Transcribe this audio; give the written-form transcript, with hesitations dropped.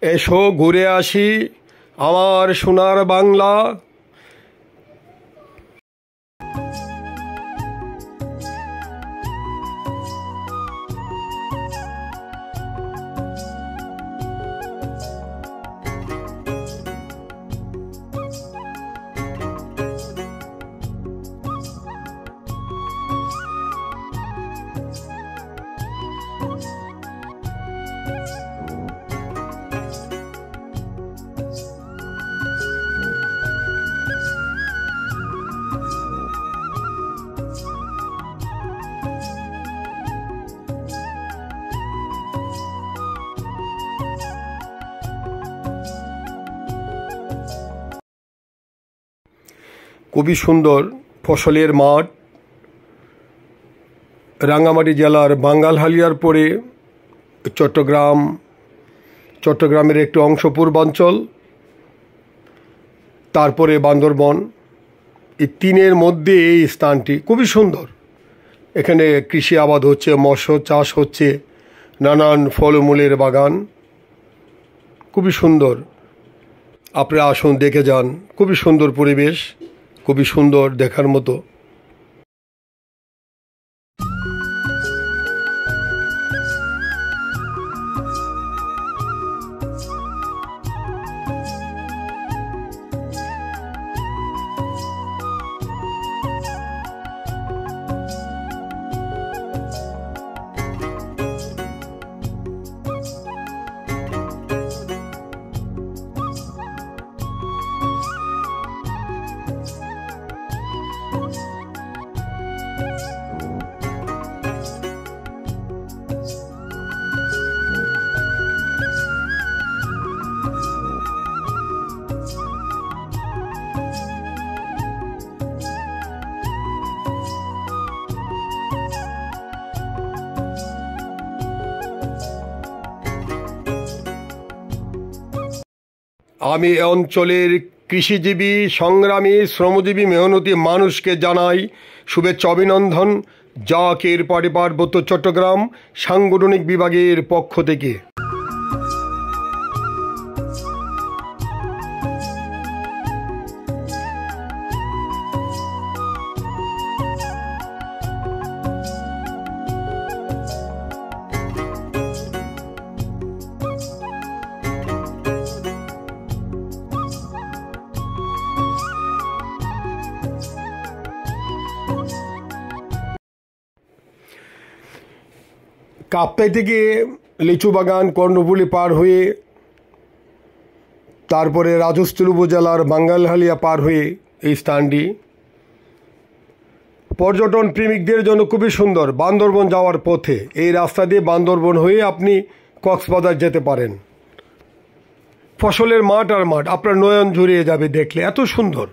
এসো ঘুরে আসি আমার সোনার বাংলা। খুবই সুন্দর ফসলের মাঠ। রাঙ্গামাটি জেলার বাঙ্গালহালিয়ার পরে চট্টগ্রামের একটি অংশ পূর্বাঞ্চল, তারপরে বান্দরবন, এই তিনের মধ্যে এই স্থানটি খুবই সুন্দর। এখানে কৃষি আবাদ হচ্ছে, মৎস্য চাষ হচ্ছে, নানান ফলমূলের বাগান, খুবই সুন্দর। আপনারা আসুন, দেখে যান। খুবই সুন্দর পরিবেশ, খুবই সুন্দর দেখার মতো। আমি এ অঞ্চলের কৃষিজীবী, সংগ্রামী, শ্রমজীবী, মেহনতি মানুষকে জানাই শুভেচ্ছা, অভিনন্দন। জাকের পার্টি পার্বত্য চট্টগ্রাম সাংগঠনিক বিভাগের পক্ষ থেকে। কাপ্তাই থেকে লিচু বাগান, কর্ণফুলী পার হয়ে তারপরে রাজস্থলী উপজেলার বাঙ্গালহালিয়া পার হয়ে এই স্থানটি পর্যটন প্রেমিকদের জন্য খুবই সুন্দর। বান্দরবন যাওয়ার পথে এই রাস্তা দিয়ে বান্দরবন হয়ে আপনি কক্সবাজার যেতে পারেন। ফসলের মাঠ আর মাঠ, আপনার নয়ন জুড়িয়ে যাবে দেখলে, এত সুন্দর।